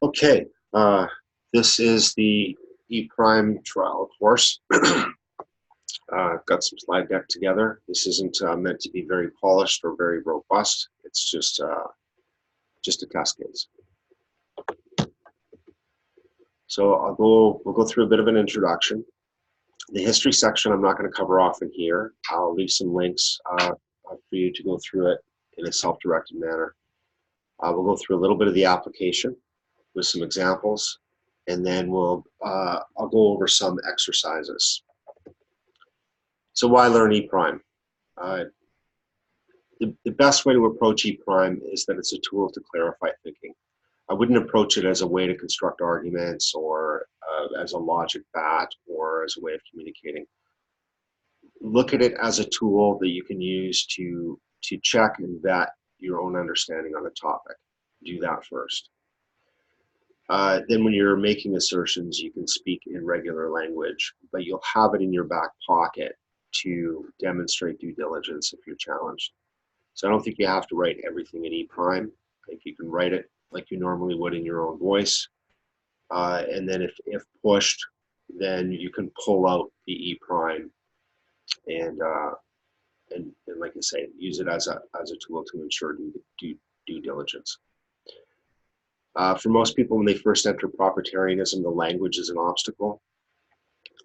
Okay, this is the Eprime trial course. Got some slide deck together. This isn't meant to be very polished or very robust. It's just a test case. So we'll go through a bit of an introduction. The history section I'm not going to cover off in here. I'll leave some links for you to go through it in a self-directed manner. We'll go through a little bit of the application with some examples, and then I'll go over some exercises. So why learn Eprime? The best way to approach Eprime is that it's a tool to clarify thinking. I wouldn't approach it as a way to construct arguments or as a logic bat or as a way of communicating. Look at it as a tool that you can use to check and vet your own understanding on a topic. Do that first. Then when you're making assertions, you can speak in regular language, but you'll have it in your back pocket to demonstrate due diligence if you're challenged. So I don't think you have to write everything in Eprime. I think you can write it like you normally would in your own voice. And then if pushed, then you can pull out the Eprime and like I say, use it as a tool to ensure due diligence. For most people, when they first enter propertarianism, the language is an obstacle.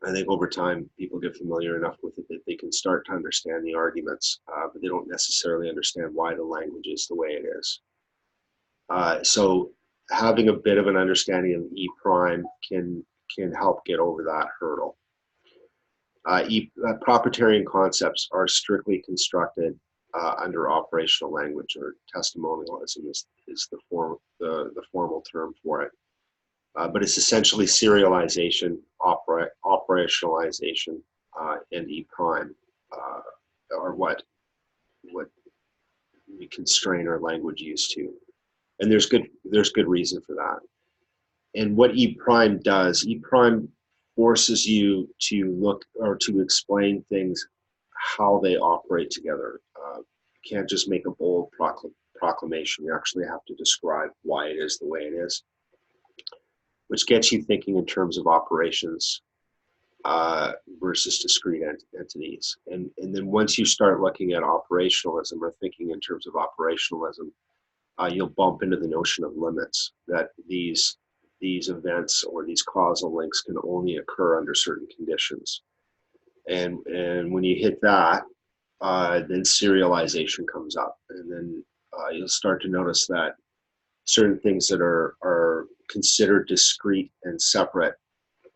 I think over time, people get familiar enough with it that they can start to understand the arguments, but they don't necessarily understand why the language is the way it is. So having a bit of an understanding of Eprime can help get over that hurdle. Propertarian concepts are strictly constructed under operational language, or testimonialism is the formal term for it. But it's essentially serialization, operationalization, and Eprime are what we constrain our language use to, and there's good reason for that. And what Eprime does, Eprime forces you to look or to explain things how they operate together. You can't just make a bold proclamation. You actually have to describe why it is the way it is, which gets you thinking in terms of operations versus discrete entities. And then once you start looking at operationalism or thinking in terms of operationalism, you'll bump into the notion of limits, that these events or these causal links can only occur under certain conditions. And when you hit that, then serialization comes up. And then you'll start to notice that certain things that are considered discrete and separate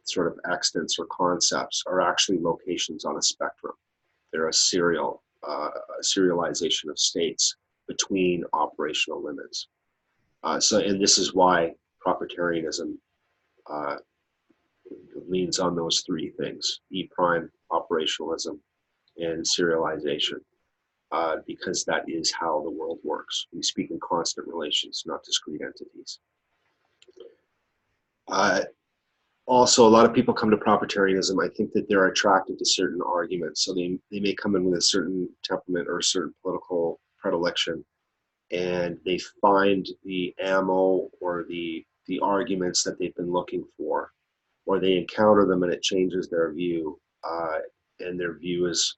sort of extents or concepts are actually locations on a spectrum. They're a serialization of states between operational limits. And this is why propertarianism leans on those three things: Eprime, operationalism, and serialization, because that is how the world works. We speak in constant relations, not discrete entities. Also, a lot of people come to propertarianism, I think that they're attracted to certain arguments. So they may come in with a certain temperament or a certain political predilection, and they find the ammo or the arguments that they've been looking for, or they encounter them and it changes their view, and their view is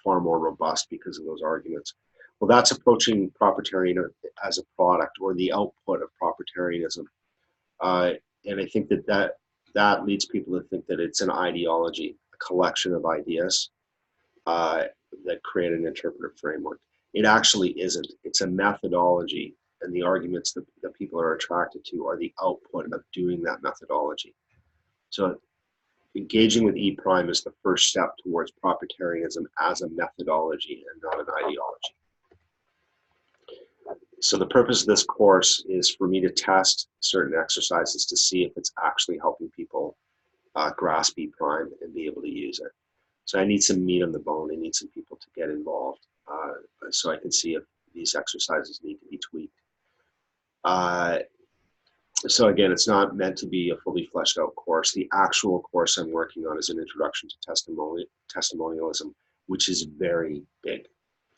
far more robust because of those arguments. Well, that's approaching propertarianism as a product or the output of propertarianism. And I think that leads people to think that it's an ideology, a collection of ideas that create an interpretive framework. It actually isn't. It's a methodology, and the arguments that people are attracted to are the output of doing that methodology. So engaging with Eprime is the first step towards propertarianism as a methodology and not an ideology. So the purpose of this course is for me to test certain exercises to see if it's actually helping people grasp Eprime and be able to use it. So I need some meat on the bone. I need some people to get involved so I can see if these exercises need to be tweaked. So again, it's not meant to be a fully fleshed out course. The actual course I'm working on is an introduction to testimonialism, which is very big.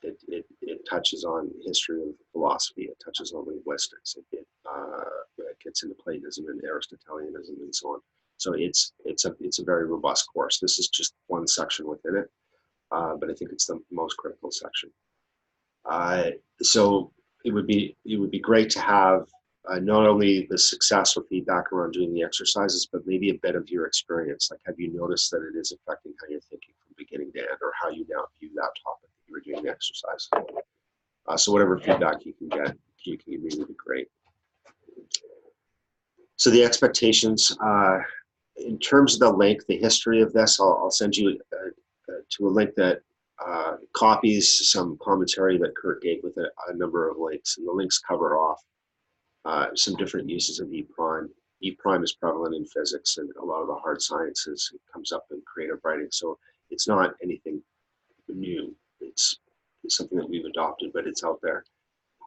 It touches on history and philosophy. It touches on linguistics. It gets into Platonism and Aristotelianism and so on. So it's a very robust course. This is just one section within it, but I think it's the most critical section. So it would be great to have not only the success or feedback around doing the exercises, but maybe a bit of your experience. Like, have you noticed that it is affecting how you're thinking from beginning to end, or how you now view that topic that you were doing the exercise? So whatever feedback you can get, you can give me would be great. So the expectations, in terms of the link, the history of this, I'll send you to a link that copies some commentary that Kurt gave with a number of links, and the links cover off some different uses of Eprime. Eprime is prevalent in physics and a lot of the hard sciences. It comes up in creative writing, so it's not anything new. It's something that we've adopted, but it's out there.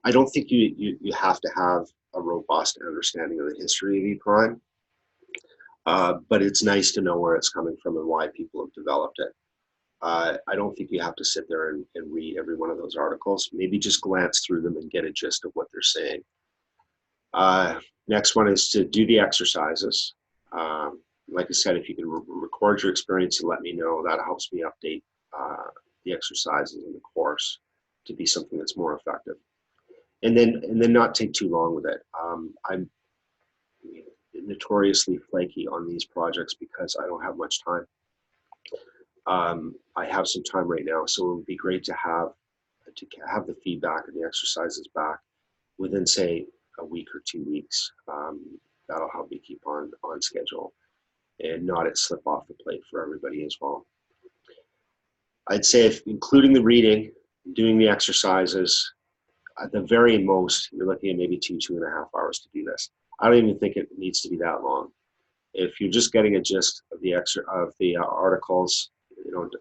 I don't think you have to have a robust understanding of the history of Eprime, but it's nice to know where it's coming from and why people have developed it. I don't think you have to sit there and read every one of those articles. Maybe just glance through them and get a gist of what they're saying. Next one is to do the exercises. Like I said, if you can record your experience and let me know, that helps me update the exercises in the course to be something that's more effective. And then not take too long with it. I'm notoriously flaky on these projects because I don't have much time. I have some time right now, so it would be great to have the feedback and the exercises back within, say, a week or 2 weeks. That'll help me keep on schedule and not it slip off the plate for everybody as well. I'd say, if including the reading, doing the exercises, at the very most, you're looking at maybe 2.5 hours to do this. I don't even think it needs to be that long. If you're just getting a gist of the articles,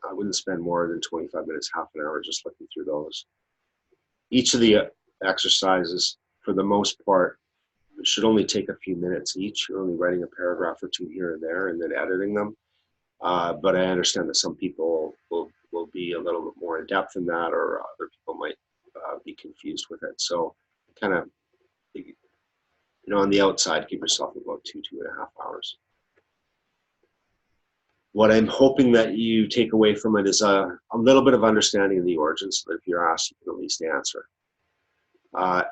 I wouldn't spend more than 25 minutes, half an hour just looking through those. Each of the exercises, for the most part, should only take a few minutes each. You're only writing a paragraph or two here and there and then editing them. But I understand that some people will be a little bit more in depth in that, or other people might be confused with it. So kind of, on the outside, give yourself about 2.5 hours. What I'm hoping that you take away from it is a little bit of understanding of the origins, so that if you're asked, you can at least answer.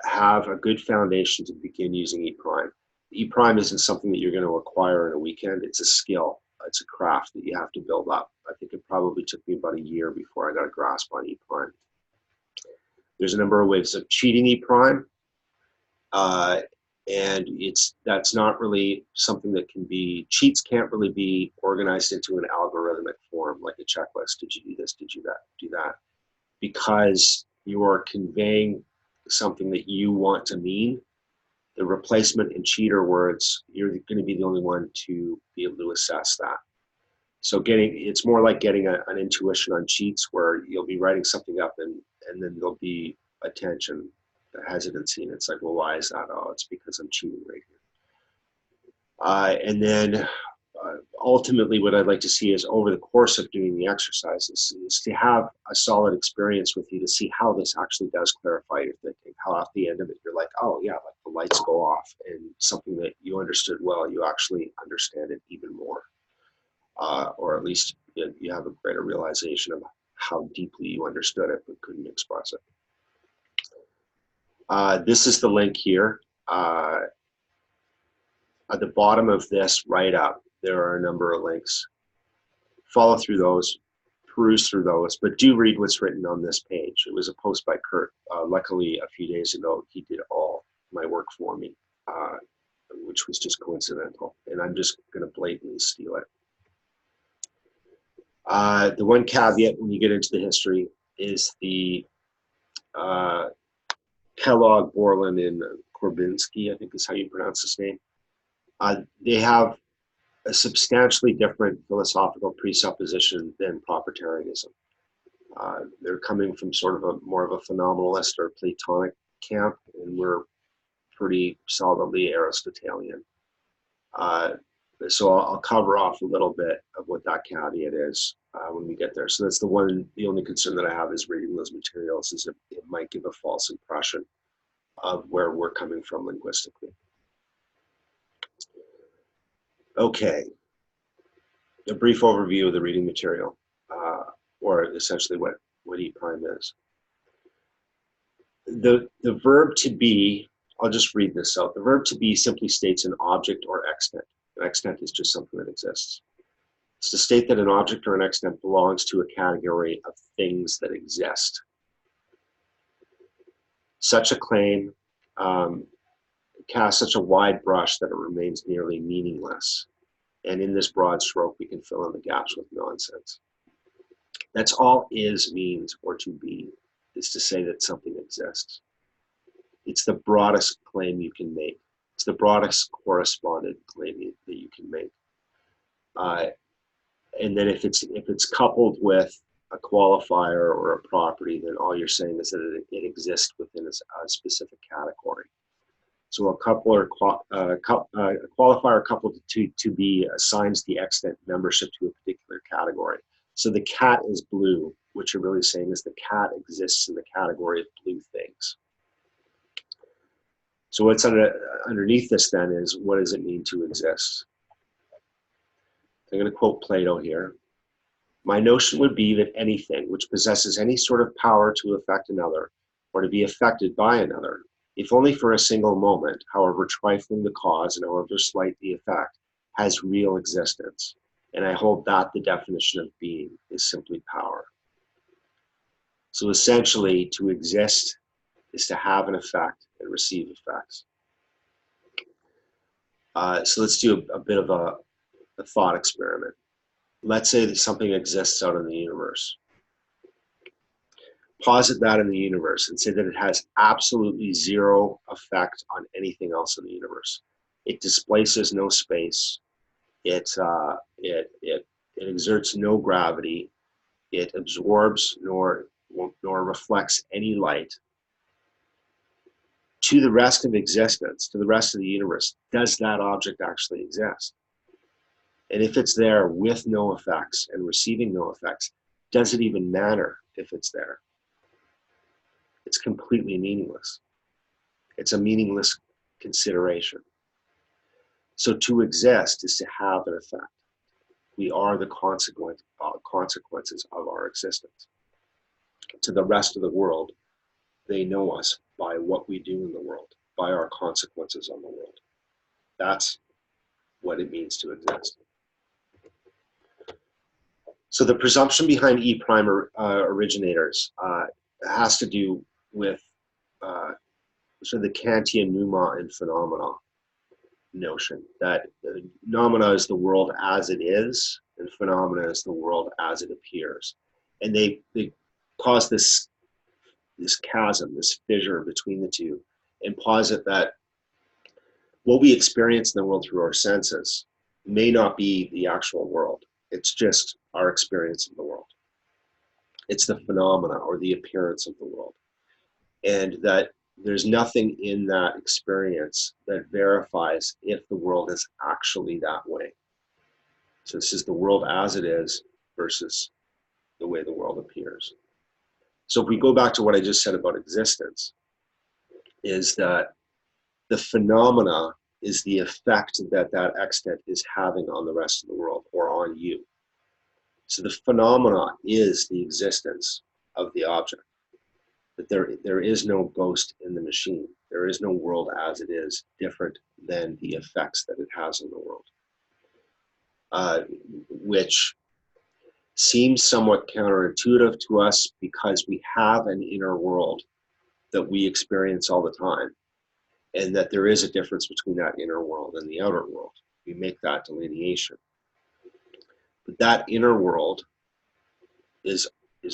Have a good foundation to begin using Eprime. Eprime isn't something that you're going to acquire in a weekend. It's a skill. It's a craft that you have to build up. I think it probably took me about a year before I got a grasp on Eprime. There's a number of ways of cheating Eprime. And that's not really something that can be, cheats can't really be organized into an algorithmic form, like a checklist. Did you do this? Did you do that? Because you are conveying something that you want to mean. The replacement and cheater words, you're going to be the only one to be able to assess that. So it's more like getting an intuition on cheats, where you'll be writing something up and then there'll be a tension, a hesitancy, and it's like, well, why is that? Oh, it's because I'm cheating right here. And then ultimately what I'd like to see is, over the course of doing the exercises, is to have a solid experience with you to see how this actually does clarify your thinking, how at the end of it you're like, oh yeah, like the lights go off, and something that you understood well, you actually understand it even more. Or at least you have a greater realization of how deeply you understood it but couldn't express it. This is the link here. At the bottom of this write-up, there are a number of links. Follow through those, peruse through those, but do read what's written on this page. It was a post by Kurt. Luckily, a few days ago, he did all my work for me, which was just coincidental, and I'm just going to blatantly steal it. The one caveat when you get into the history is the Kellogg, Borland, and Korbinski, I think is how you pronounce his name. They have a substantially different philosophical presupposition than proprietarianism. They're coming from sort of more of a phenomenalist or Platonic camp, and we're pretty solidly Aristotelian. So I'll cover off a little bit of what that caveat is when we get there. So that's the only concern that I have is reading those materials, is it might give a false impression of where we're coming from linguistically. Okay, a brief overview of the reading material, or essentially what Eprime is. The verb to be, I'll just read this out. The verb to be simply states an object or extant. An extant is just something that exists. It's to state that an object or an extant belongs to a category of things that exist. Such a claim casts such a wide brush that it remains nearly meaningless. And in this broad stroke, we can fill in the gaps with nonsense. That's all is means, or to be, is to say that something exists. It's the broadest claim you can make. It's the broadest correspondent claim that you can make. And then if it's coupled with a qualifier or a property, then all you're saying is that it exists within a specific category. So a qualifier coupled to be assigns the extant membership to a particular category. So the cat is blue. What you're really saying is the cat exists in the category of blue things. So what's underneath this then is, what does it mean to exist? I'm going to quote Plato here. My notion would be that anything which possesses any sort of power to affect another or to be affected by another, if only for a single moment, however trifling the cause and however slight the effect, has real existence. And I hold that the definition of being is simply power. So essentially, to exist is to have an effect and receive effects. So let's do a bit of a thought experiment. Let's say that something exists out in the universe. Posit that in the universe and say that it has absolutely zero effect on anything else in the universe. It displaces no space. It exerts no gravity. It absorbs nor reflects any light. To the rest of existence, to the rest of the universe, does that object actually exist? And if it's there with no effects and receiving no effects, does it even matter if it's there? It's completely meaningless. It's a meaningless consideration. So to exist is to have an effect. We are the consequences of our existence. To the rest of the world, they know us by what we do in the world, by our consequences on the world. That's what it means to exist. So the presumption behind Eprime originators has to do with sort of the Kantian pneuma and phenomena notion, that phenomena is the world as it is, and phenomena is the world as it appears. And they cause this chasm, this fissure between the two, and posit that what we experience in the world through our senses may not be the actual world. It's just our experience of the world. It's the phenomena or the appearance of the world. And that there's nothing in that experience that verifies if the world is actually that way. So this is the world as it is versus the way the world appears. So if we go back to what I just said about existence, is that the phenomena is the effect that that extant is having on the rest of the world or on you. So the phenomena is the existence of the object. But there is no ghost in the machine. There is no world as it is different than the effects that it has on the world, which seems somewhat counterintuitive to us because we have an inner world that we experience all the time, and that there is a difference between that inner world and the outer world. We make that delineation. But that inner world is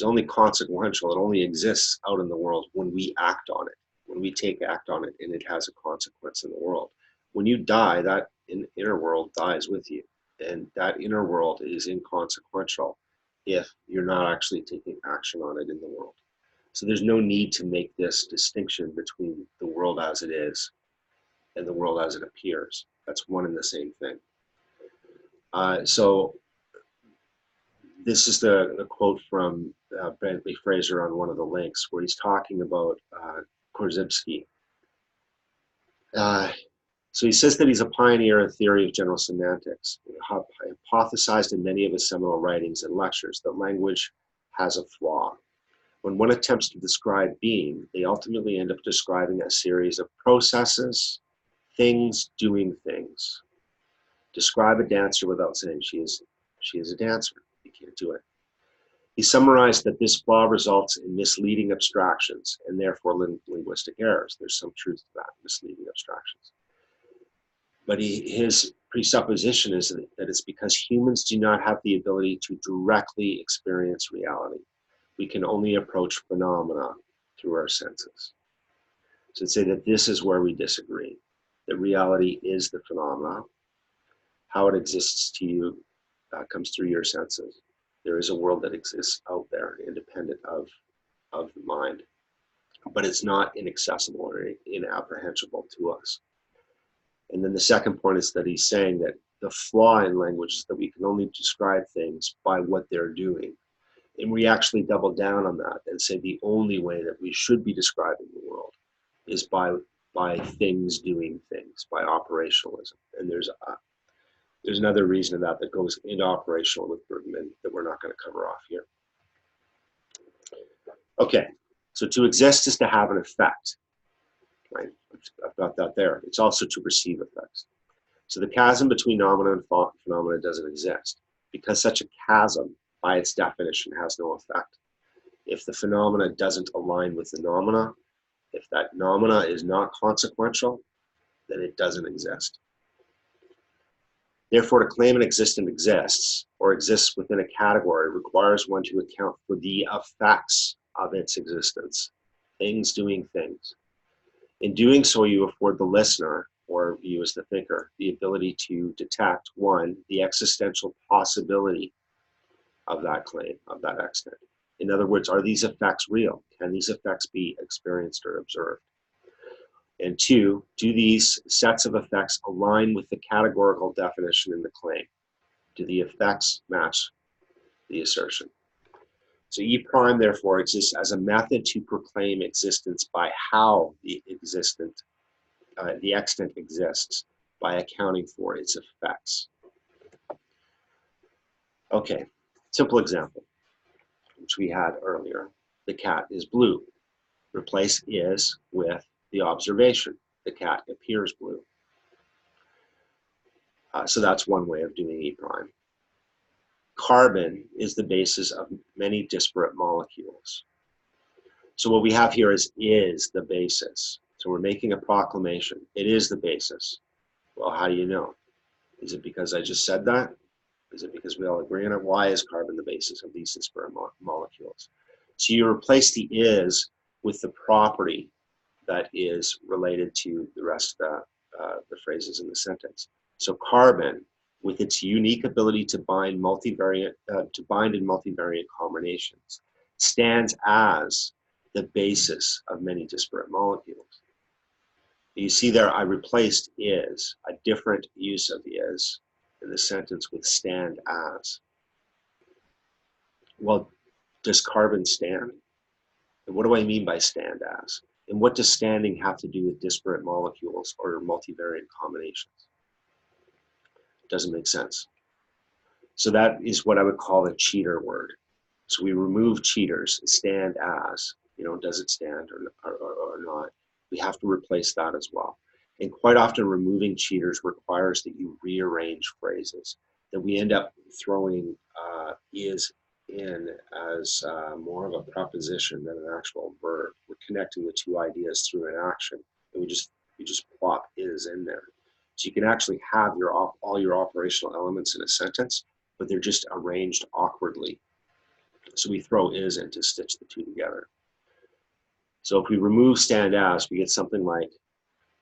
only consequential. It only exists out in the world when we act on it, when we take act on it, and it has a consequence in the world. When you die, that inner world dies with you, and that inner world is inconsequential if you're not actually taking action on it in the world. So there's no need to make this distinction between the world as it is and the world as it appears. That's one and the same thing. So this is the quote from Bentley Fraser on one of the links, where he's talking about Korzybski. So he says that he's a pioneer in theory of general semantics. He hypothesized in many of his seminal writings and lectures that language has a flaw. When one attempts to describe being, they ultimately end up describing a series of processes, things doing things. Describe a dancer without saying she is a dancer. You can't do it. He summarized that this flaw results in misleading abstractions and therefore linguistic errors. There's some truth to that, misleading abstractions. But his presupposition is that it's because humans do not have the ability to directly experience reality. We can only approach phenomena through our senses. So I'd say that this is where we disagree. That reality is the phenomena. How it exists to you comes through your senses. There is a world that exists out there, independent of the mind, but it's not inaccessible or inapprehensible to us. And then the second point is that he's saying that the flaw in language is that we can only describe things by what they're doing. And we actually double down on that and say the only way that we should be describing the world is by things doing things, by operationalism. And there's another reason of that goes into operational with Bergman that we're not going to cover off here. Okay, so to exist is to have an effect, right? I've got that there. It's also to receive effects. So the chasm between noumena and phenomena doesn't exist because such a chasm, by its definition, has no effect. If the phenomena doesn't align with the noumena, if that noumena is not consequential, then it doesn't exist. Therefore, to claim an existent exists or exists within a category requires one to account for the effects of its existence, things doing things. In doing so, you afford the listener, or you as the thinker, the ability to detect, one, the existential possibility of that claim, of that extent. In other words, are these effects real? Can these effects be experienced or observed? And two, do these sets of effects align with the categorical definition in the claim? Do the effects match the assertion? So E prime, therefore, exists as a method to proclaim existence by how the extent exists, by accounting for its effects. Okay, simple example, which we had earlier. The cat is blue. Replace is with the observation. The cat appears blue. So that's one way of doing E prime. Carbon is the basis of many disparate molecules. So what we have here is the basis. So we're making a proclamation. It is the basis. Well, how do you know? Is it because I just said that? Is it because we all agree on it? Why is carbon the basis of these disparate molecules? So you replace the is with the property that is related to the rest of the phrases in the sentence. So carbon, with its unique ability to bind in multivariate combinations, stands as the basis of many disparate molecules. You see there, I replaced is, a different use of is in the sentence with stand as. Well, does carbon stand? And what do I mean by stand as? And what does standing have to do with disparate molecules or multivariate combinations? It doesn't make sense. So that is what I would call a cheater word. So we remove cheaters, stand as, does it stand or not? We have to replace that as well. And quite often removing cheaters requires that you rearrange phrases, that we end up throwing is in as more of a preposition than an actual verb. We're connecting the two ideas through an action, and we just plop is in there. So you can actually have all your operational elements in a sentence, but they're just arranged awkwardly. So we throw is in to stitch the two together. So if we remove stand as, we get something like,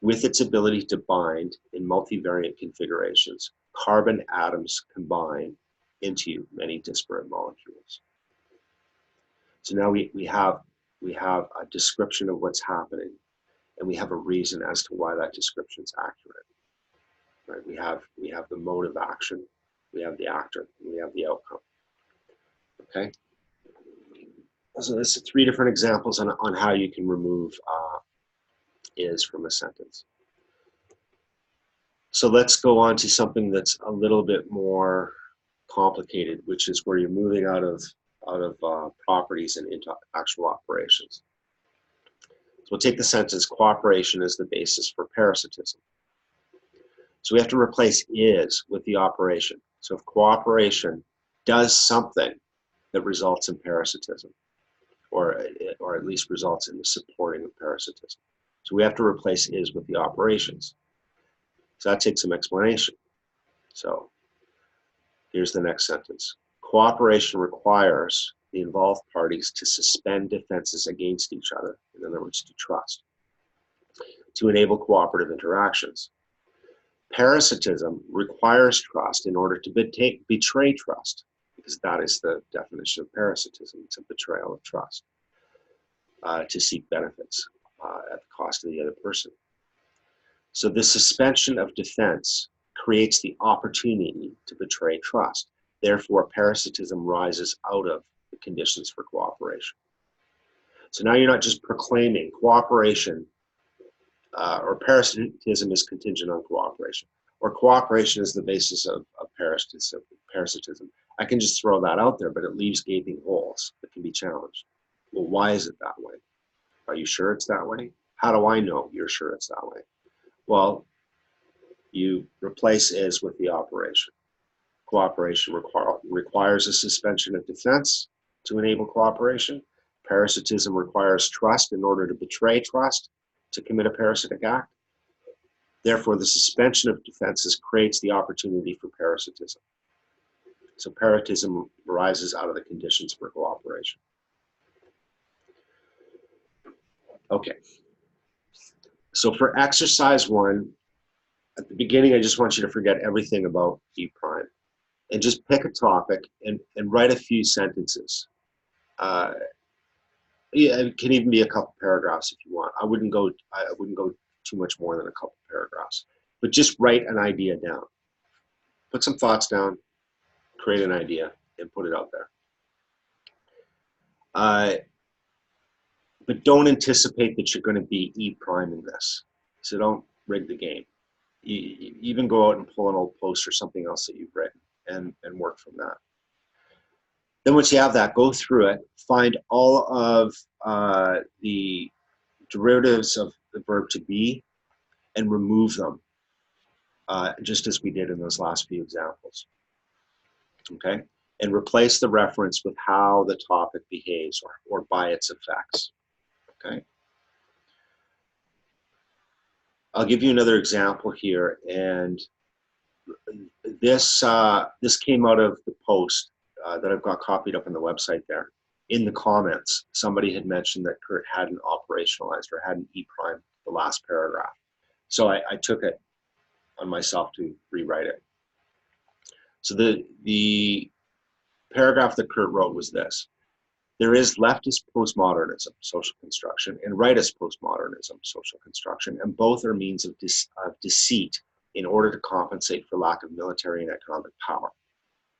with its ability to bind in multivariate configurations, carbon atoms combine into many disparate molecules. So now we have a description of what's happening, and we have a reason as to why that description is accurate. Right? We have the mode of action, we have the actor, and we have the outcome. Okay. So this is 3 different examples on how you can remove is from a sentence. So let's go on to something that's a little bit more complicated, which is where you're moving out of properties and into actual operations. So we'll take the sentence, cooperation is the basis for parasitism. So we have to replace is with the operation. So if cooperation does something that results in parasitism, or at least results in the supporting of parasitism. So we have to replace is with the operations. So that takes some explanation. So here's the next sentence. Cooperation requires the involved parties to suspend defenses against each other, in other words, to trust, to enable cooperative interactions. Parasitism requires trust in order to betray trust, because that is the definition of parasitism. It's a betrayal of trust, to seek benefits at the cost of the other person. So the suspension of defense creates the opportunity to betray trust. Therefore, parasitism rises out of the conditions for cooperation. So now you're not just proclaiming cooperation or parasitism is contingent on cooperation, or cooperation is the basis of parasitism. I can just throw that out there, but it leaves gaping holes that can be challenged. Well, why is it that way? Are you sure it's that way? How do I know you're sure it's that way? Well, you replace is with the operation. Cooperation requires a suspension of defense to enable cooperation. Parasitism requires trust in order to betray trust to commit a parasitic act. Therefore, the suspension of defenses creates the opportunity for parasitism. So parasitism arises out of the conditions for cooperation. Okay. So for exercise 1, at the beginning, I just want you to forget everything about Eprime and just pick a topic and write a few sentences. Yeah, it can even be a couple paragraphs if you want. I wouldn't go too much more than a couple paragraphs, but just write an idea down. Put some thoughts down, create an idea, and put it out there. But don't anticipate that you're going to be Eprime in this. So don't rig the game. You even go out and pull an old post or something else that you've written and work from that. Then once you have that, go through it, find all of the derivatives of the verb to be and remove them, just as we did in those last few examples. Okay? And replace the reference with how the topic behaves or by its effects. Okay? I'll give you another example here, and this came out of the post that I've got copied up on the website there. In the comments, somebody had mentioned that Kurt hadn't operationalized or hadn't Eprime the last paragraph. So I took it on myself to rewrite it. So the paragraph that Kurt wrote was this: there is leftist postmodernism, social construction, and rightist postmodernism, social construction, and both are means of deceit in order to compensate for lack of military and economic power.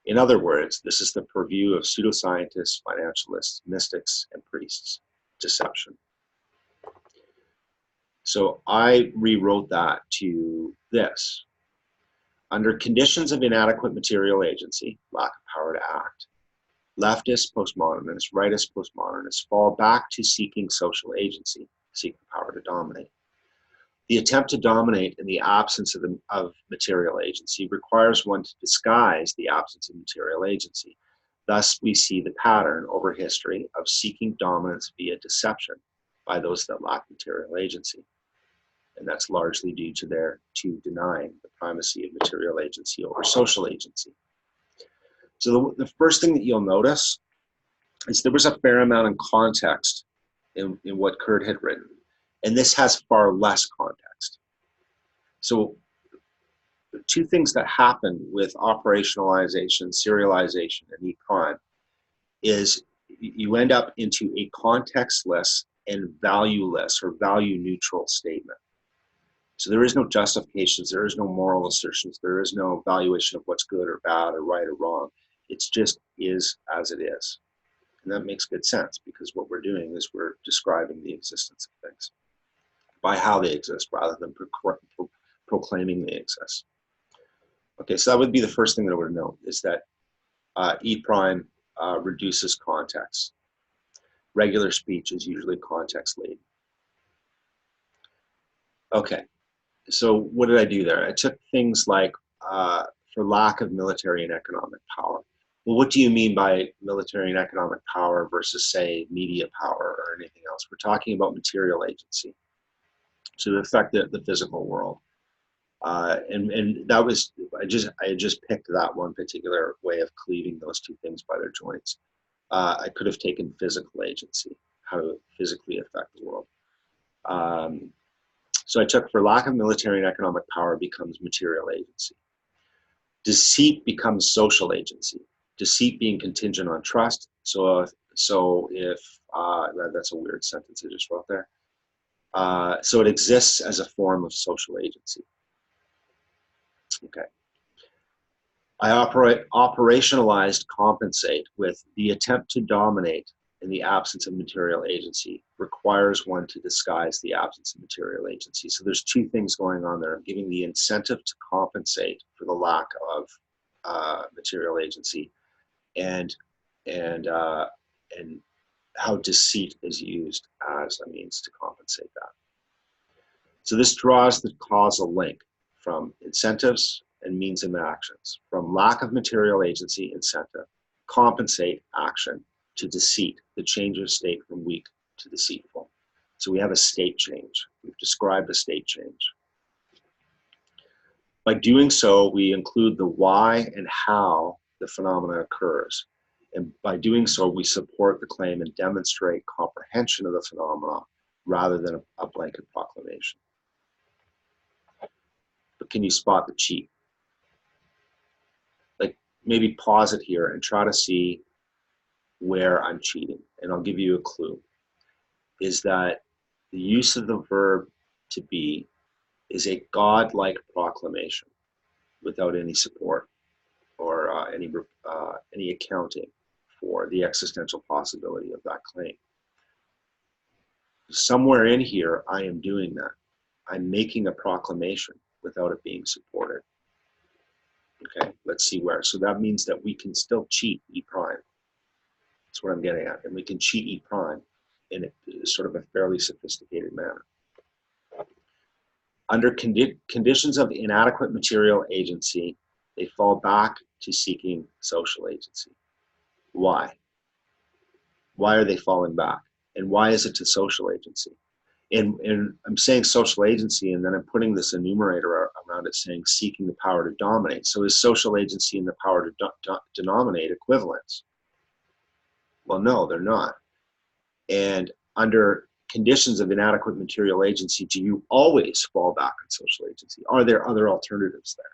In other words, this is the purview of pseudoscientists, financialists, mystics, and priests. Deception. So I rewrote that to this. Under conditions of inadequate material agency, lack of power to act, leftist postmodernists, rightist postmodernists fall back to seeking social agency, seeking power to dominate. The attempt to dominate in the absence of material agency requires one to disguise the absence of material agency. Thus, we see the pattern over history of seeking dominance via deception by those that lack material agency. And that's largely due to their denying the primacy of material agency over social agency. So the first thing that you'll notice is there was a fair amount of context in what Kurt had written, and this has far less context. So the two things that happen with operationalization, serialization, and Eprime is you end up into a contextless and valueless or value neutral statement. So there is no justifications, there is no moral assertions, there is no evaluation of what's good or bad or right or wrong. It's just is as it is. And that makes good sense because what we're doing is we're describing the existence of things by how they exist rather than proclaiming they exist. Okay, so that would be the first thing that I would note, is that E prime reduces context. Regular speech is usually context laden. Okay, so what did I do there? I took things like for lack of military and economic power. Well, what do you mean by military and economic power versus, say, media power or anything else? We're talking about material agency to affect the physical world. And that was, I just picked that one particular way of cleaving those two things by their joints. I could have taken physical agency, how to physically affect the world. So I took for lack of military and economic power becomes material agency. Deceit becomes social agency. Deceit being contingent on trust. So if that's a weird sentence I just wrote there. So it exists as a form of social agency. Okay. I operationalized compensate with the attempt to dominate in the absence of material agency requires one to disguise the absence of material agency. So there's two things going on there. I'm giving the incentive to compensate for the lack of material agency, and how deceit is used as a means to compensate that. So this draws the causal link from incentives and means and actions, from lack of material agency, incentive, compensate, action, to deceit, the change of state from weak to deceitful. So we have a state change. We've described a state change. By doing so, we include the why and how the phenomena occurs. And by doing so, we support the claim and demonstrate comprehension of the phenomena rather than a blanket proclamation. But can you spot the cheat? Like, maybe pause it here and try to see where I'm cheating. And I'll give you a clue, is that the use of the verb to be is a godlike proclamation without any support or any accounting for the existential possibility of that claim. Somewhere in here, I am doing that. I'm making a proclamation without it being supported. Okay, let's see where. So that means that we can still cheat E prime. That's what I'm getting at. And we can cheat E prime in a sort of a fairly sophisticated manner. Under conditions of inadequate material agency, they fall back to seeking social agency. Why? Why are they falling back? And why is it to social agency? And I'm saying social agency, and then I'm putting this enumerator around it saying seeking the power to dominate. So is social agency and the power to denominate equivalents? Well, no, they're not. And under conditions of inadequate material agency, do you always fall back on social agency? Are there other alternatives there?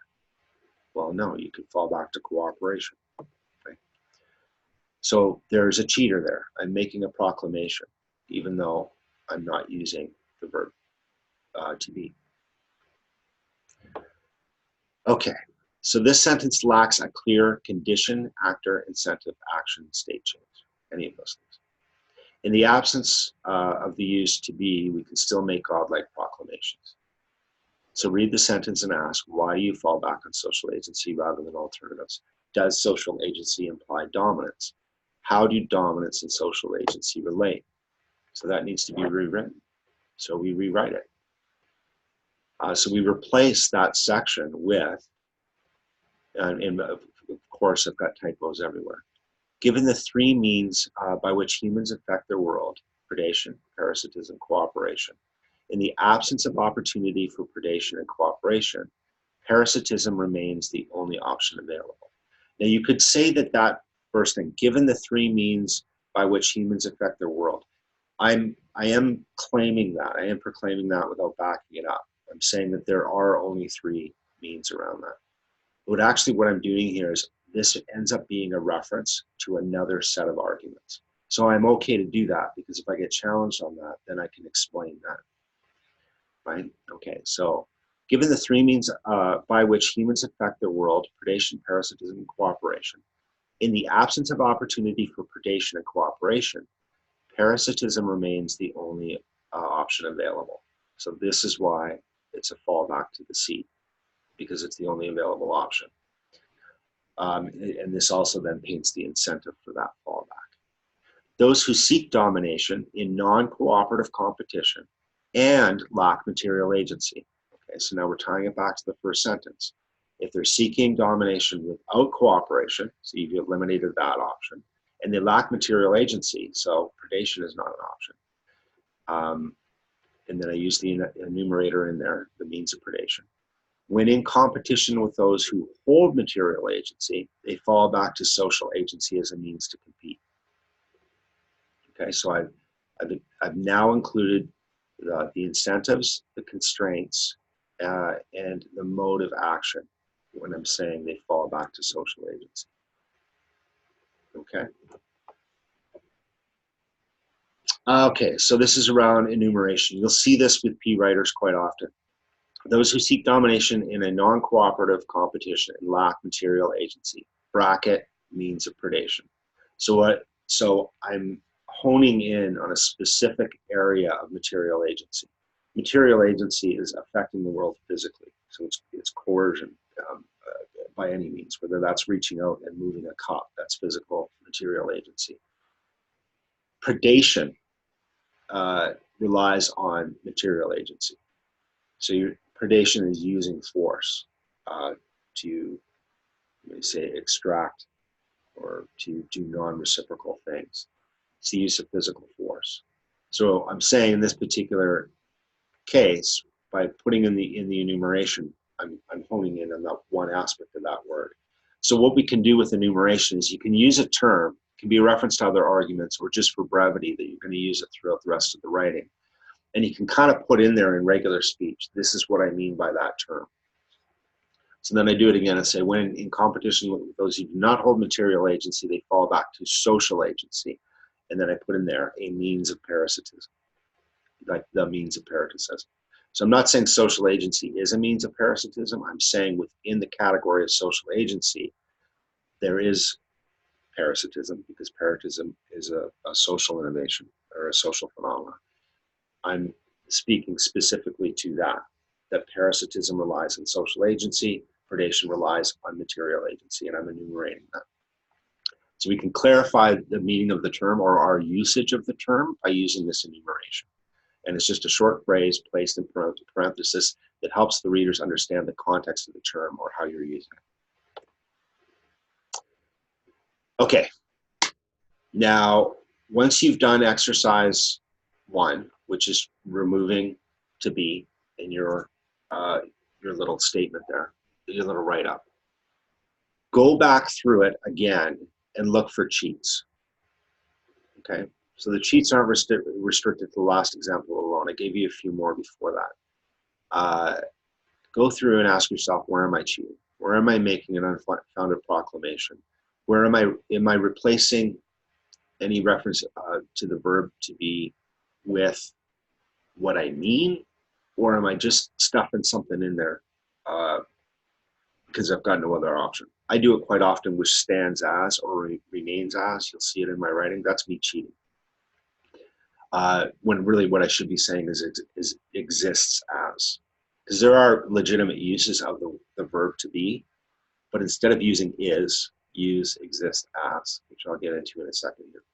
Well, no, you could fall back to cooperation. Okay? So there's a cheater there. I'm making a proclamation, even though I'm not using the verb to be. Okay, so this sentence lacks a clear condition, actor, incentive, action, state change, any of those things. In the absence of the use to be, we can still make godlike proclamations. So read the sentence and ask, why do you fall back on social agency rather than alternatives? Does social agency imply dominance? How do dominance and social agency relate? So that needs to be rewritten. So we rewrite it. So we replace that section with, and of course I've got typos everywhere. Given the three means by which humans affect their world, predation, parasitism, cooperation, in the absence of opportunity for predation and cooperation, parasitism remains the only option available. Now you could say that first thing, given the three means by which humans affect their world, I am claiming that, I am proclaiming that without backing it up. I'm saying that there are only three means around that. But actually what I'm doing here is this ends up being a reference to another set of arguments. So I'm okay to do that, because if I get challenged on that, then I can explain that, right? Okay, so given the three means by which humans affect their world, predation, parasitism, and cooperation, in the absence of opportunity for predation and cooperation, parasitism remains the only option available. So this is why it's a fallback to the C because it's the only available option. And this also then paints the incentive for that fallback. Those who seek domination in non-cooperative competition and lack material agency. Okay, so now we're tying it back to the first sentence. If they're seeking domination without cooperation, so you've eliminated that option, and they lack material agency, so predation is not an option. And then I use the enumerator in there, the means of predation. When in competition with those who hold material agency, they fall back to social agency as a means to compete. Okay, so I've now included the incentives, the constraints, and the mode of action when I'm saying they fall back to social agency. Okay. Okay, so this is around enumeration. You'll see this with P writers quite often. Those who seek domination in a non-cooperative competition and lack material agency, bracket, means of predation. So I'm honing in on a specific area of material agency. Material agency is affecting the world physically, so it's coercion by any means, whether that's reaching out and moving a cup, that's physical material agency. Predation relies on material agency. So your predation is using force to, say, extract or to do non-reciprocal things. It's the use of physical force. So I'm saying in this particular case, by putting in the enumeration, I'm honing in on that one aspect of that word. So what we can do with enumeration is you can use a term, it can be a reference to other arguments, or just for brevity that you're going to use it throughout the rest of the writing. And you can kind of put in there in regular speech, this is what I mean by that term. So then I do it again and say, when in competition with those who do not hold material agency, they fall back to social agency. And then I put in there a means of parasitism, like the means of parasitism. So I'm not saying social agency is a means of parasitism. I'm saying within the category of social agency, there is parasitism, because parasitism is a social innovation or a social phenomenon. I'm speaking specifically to that parasitism relies on social agency, predation relies on material agency, and I'm enumerating that. So we can clarify the meaning of the term or our usage of the term by using this enumeration. And it's just a short phrase placed in parenthesis that helps the readers understand the context of the term or how you're using it. Okay. Now, once you've done exercise 1, which is removing to be in your little statement there, your little write-up, go back through it again and look for cheats. Okay, so the cheats aren't restricted to the last example alone. I gave you a few more before that. Go through and ask yourself, where am I cheating? Where am I making an unfounded proclamation? Where am I replacing any reference to the verb to be with what I mean, or am I just stuffing something in there because I've got no other option? I do it quite often with stands as or remains as. You'll see it in my writing. That's me cheating. When really what I should be saying is exists as. Because there are legitimate uses of the verb to be, but instead of using is, use exist as, which I'll get into in a second here.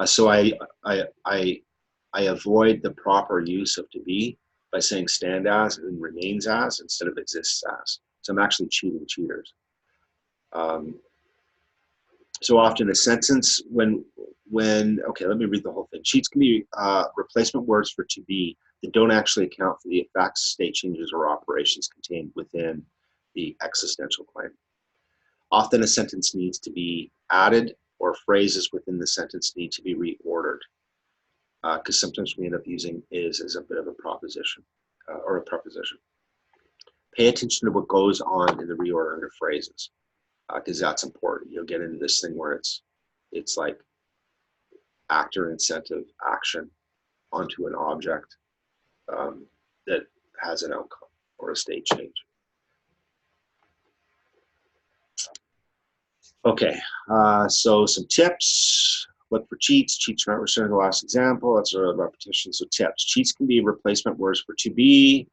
So I avoid the proper use of to be by saying stand as and remains as instead of exists as. So I'm actually cheating cheaters. So often a sentence okay, let me read the whole thing. Cheats can be replacement words for to be that don't actually account for the effects, state changes, or operations contained within the existential claim. Often a sentence needs to be added, or phrases within the sentence need to be reordered, because sometimes we end up using is as a bit of a proposition or a preposition. Pay attention to what goes on in the reordering of phrases, because that's important. You'll get into this thing where it's like actor, incentive, action onto an object that has an outcome or a state change. Okay, so some tips. Look for cheats. Cheats are not returning the last example. That's a repetition. So tips. Cheats can be replacement words for to be,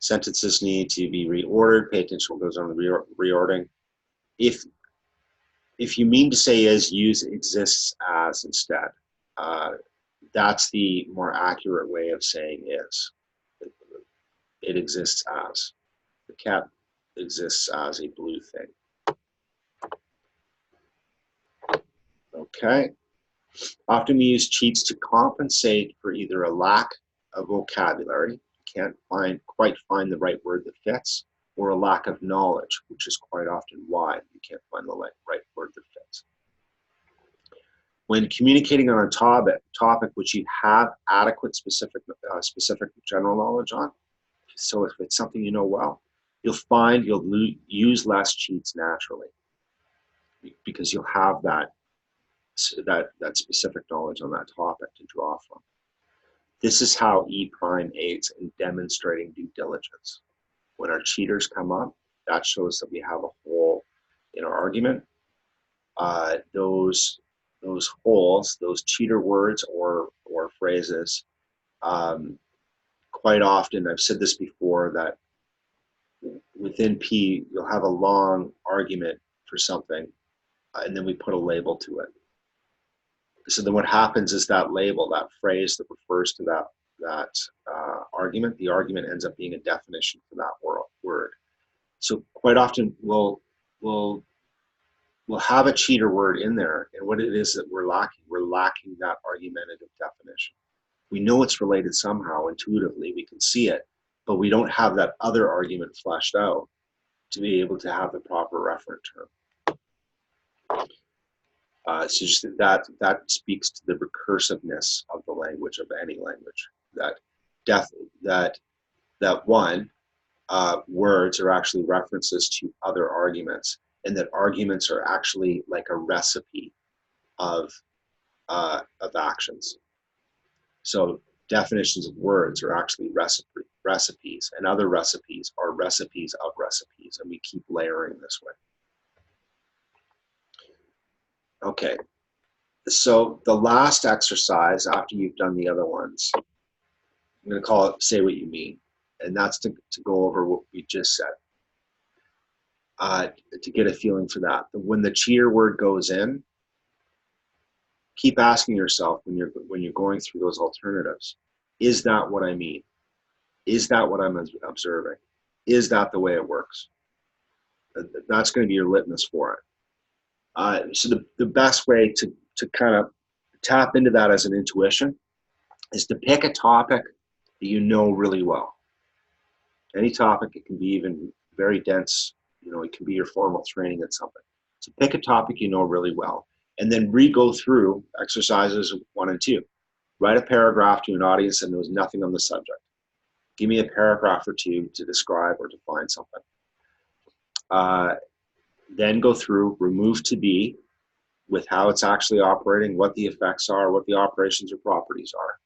Sentences need to be reordered. Pay attention to what goes on in the reordering. If you mean to say is, use exists as instead. That's the more accurate way of saying is. It exists as. The cat exists as a blue thing. Okay. Often we use cheats to compensate for either a lack of vocabulary, can't quite find the right word that fits, or a lack of knowledge, which is quite often why you can't find the right word that fits. When communicating on a topic which you have adequate specific general knowledge on, so if it's something you know well, you'll find you'll use less cheats naturally because you'll have that specific knowledge on that topic to draw from. This is how Eprime aids in demonstrating due diligence. When our cheaters come up, that shows that we have a hole in our argument. Those holes, those cheater words or phrases, quite often, I've said this before, that within P, you'll have a long argument for something, and then we put a label to it. So then what happens is that label, that phrase that refers to that argument, the argument ends up being a definition for that word. So quite often we'll have a cheater word in there, and what it is that we're lacking that argumentative definition. We know it's related somehow intuitively, we can see it, but we don't have that other argument fleshed out to be able to have the proper referent term. So just that speaks to the recursiveness of the language, of any language. That words are actually references to other arguments, and that arguments are actually like a recipe of actions. So definitions of words are actually recipes, and other recipes are recipes of recipes, and we keep layering this way. Okay, so the last exercise after you've done the other ones, I'm going to call it say what you mean, and that's to go over what we just said, to get a feeling for that. When the cheater word goes in, keep asking yourself when you're going through those alternatives, is that what I mean? Is that what I'm observing? Is that the way it works? That's going to be your litmus for it. So the best way to kind of tap into that as an intuition is to pick a topic that you know really well. Any topic, it can be even very dense, it can be your formal training at something. So pick a topic you know really well, and then re-go through exercises 1 and 2. Write a paragraph to an audience that knows nothing on the subject. Give me a paragraph or 2 to describe or define something. Then go through, remove to be with how it's actually operating, what the effects are, what the operations or properties are.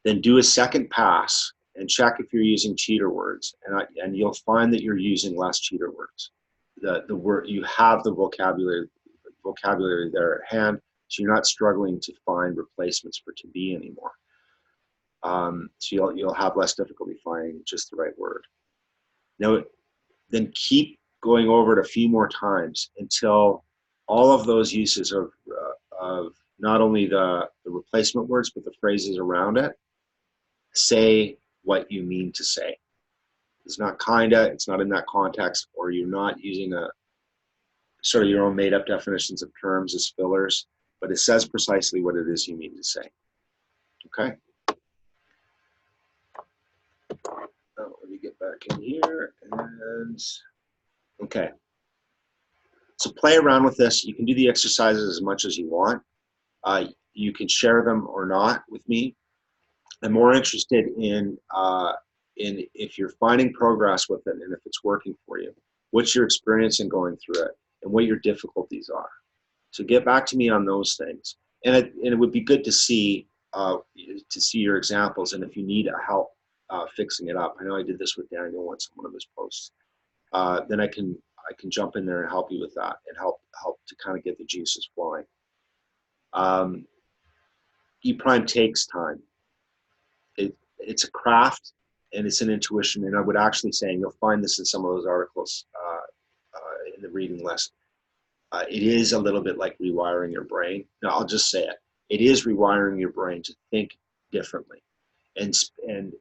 Then do a second pass and check if you're using cheater words, and you'll find that you're using less cheater words. The word, you have the vocabulary there at hand, so you're not struggling to find replacements for to be anymore. So you'll have less difficulty finding just the right word. Now, then keep going over it a few more times until all of those uses of not only the replacement words, but the phrases around it, say what you mean to say. It's not kinda, it's not in that context, or you're not using a sort of your own made up definitions of terms as fillers, but it says precisely what it is you mean to say. Okay? Oh, let me get back in here, and okay. So play around with this. You can do the exercises as much as you want. You can share them or not with me. I'm more interested in if you're finding progress with it and if it's working for you, what's your experience in going through it, and what your difficulties are. So get back to me on those things. And it would be good to see your examples, and if you need help fixing it up. I know I did this with Daniel once on one of his posts. Then I can jump in there and help you with that, and help to kind of get the juices flowing. Eprime takes time. It's a craft. and it's an intuition. And I would actually say, and you'll find this in some of those articles in the reading list, it is a little bit like rewiring your brain. Now, I'll just say it. It is rewiring your brain to think differently. And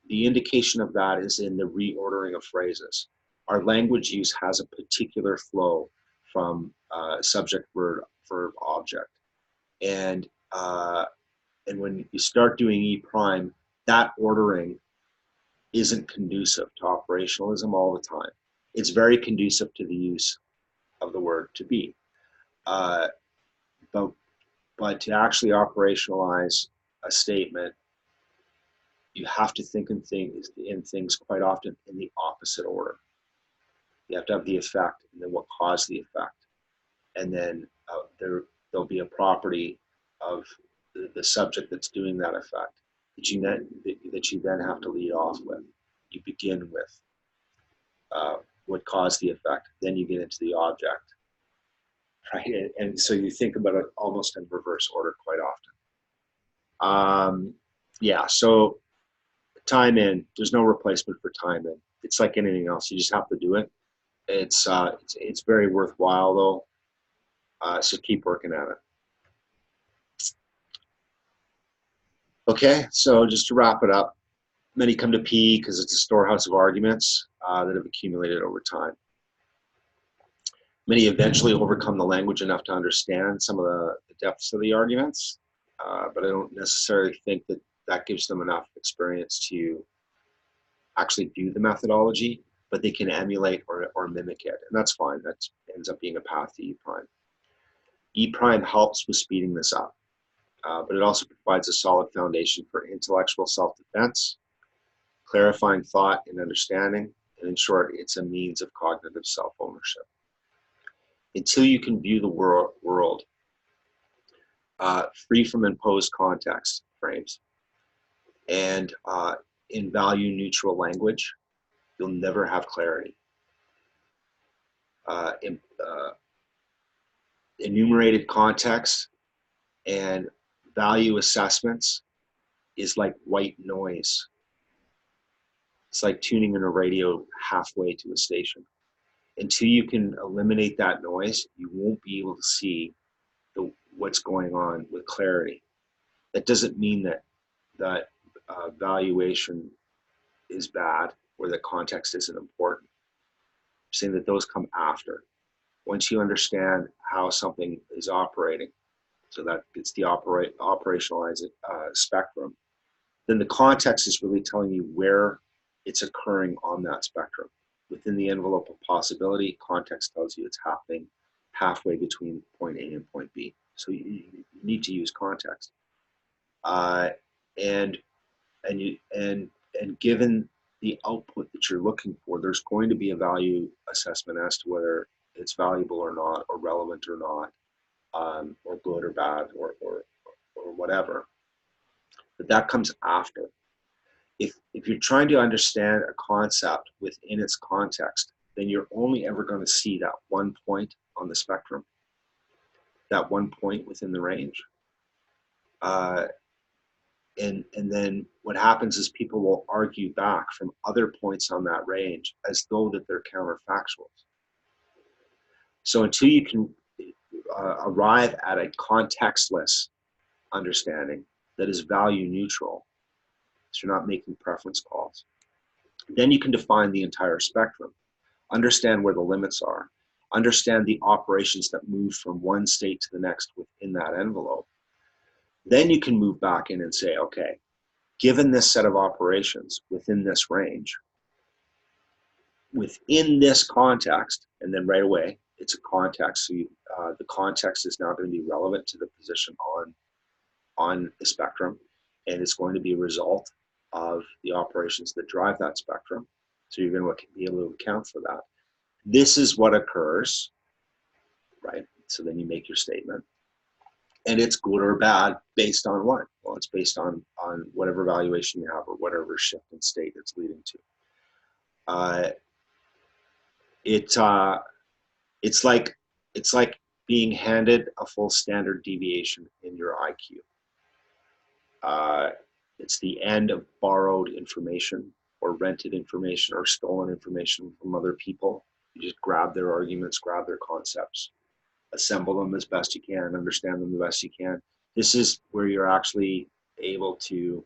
the indication of that is in the reordering of phrases. Our language use has a particular flow from subject, verb, object. And when you start doing E prime, that ordering isn't conducive to operationalism all the time. It's very conducive to the use of the word to be. But to actually operationalize a statement, you have to think in things quite often in the opposite order. You have to have the effect, and then what caused the effect, and then there'll be a property of the subject that's doing that effect that you then have to lead off with. You begin with what caused the effect, then you get into the object, right? And so you think about it almost in reverse order quite often. Yeah, so time in, there's no replacement for time in. It's like anything else, you just have to do it. It's very worthwhile though, so keep working at it. Okay, so just to wrap it up, many come to PE because it's a storehouse of arguments that have accumulated over time. Many eventually overcome the language enough to understand some of the depths of the arguments, but I don't necessarily think that that gives them enough experience to actually do the methodology, but they can emulate or mimic it, and that's fine. That ends up being a path to E prime. E prime helps with speeding this up, but it also provides a solid foundation for intellectual self-defense, clarifying thought and understanding, and in short, it's a means of cognitive self-ownership. Until you can view the world free from imposed context frames and in value-neutral language, you'll never have clarity. Enumerated context and value assessments is like white noise. It's like tuning in a radio halfway to a station. Until you can eliminate that noise, you won't be able to see what's going on with clarity. That doesn't mean that valuation is bad or that context isn't important. I'm saying that those come after. Once you understand how something is operating, so that it's the operationalized spectrum, then the context is really telling you where it's occurring on that spectrum. Within the envelope of possibility, context tells you it's happening halfway between point A and point B. So you need to use context. And given the output that you're looking for, there's going to be a value assessment as to whether it's valuable or not, or relevant or not, or good or bad, or whatever. But that comes after. If you're trying to understand a concept within its context, then you're only ever going to see that one point on the spectrum, that one point within the range. And then what happens is people will argue back from other points on that range as though that they're counterfactuals. So until you can arrive at a contextless understanding that is value neutral, so you're not making preference calls, then you can define the entire spectrum, understand where the limits are, understand the operations that move from one state to the next within that envelope. Then you can move back in and say, okay, given this set of operations within this range, within this context, and then right away, it's a context. So the context is now going to be relevant to the position on the spectrum, and it's going to be a result of the operations that drive that spectrum. So you're going to be able to account for that. This is what occurs, right? So then you make your statement. And it's good or bad based on what? Well, it's based on whatever valuation you have or whatever shift in state it's leading to. It's like being handed a full standard deviation in your IQ. It's the end of borrowed information. or rented information or stolen information from other people. You just grab their arguments, grab their concepts, assemble them as best you can, understand them the best you can. This is where you're actually able to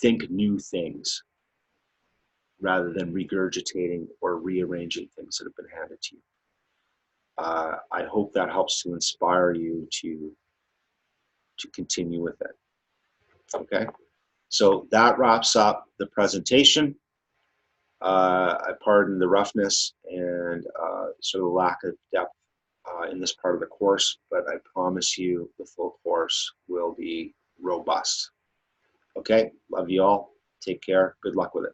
think new things rather than regurgitating or rearranging things that have been handed to you. I hope that helps to inspire you to continue with it. Okay, so that wraps up the presentation. I pardon the roughness and sort of lack of depth in this part of the course, but I promise you the full course will be robust. Okay, love you all. Take care. Good luck with it.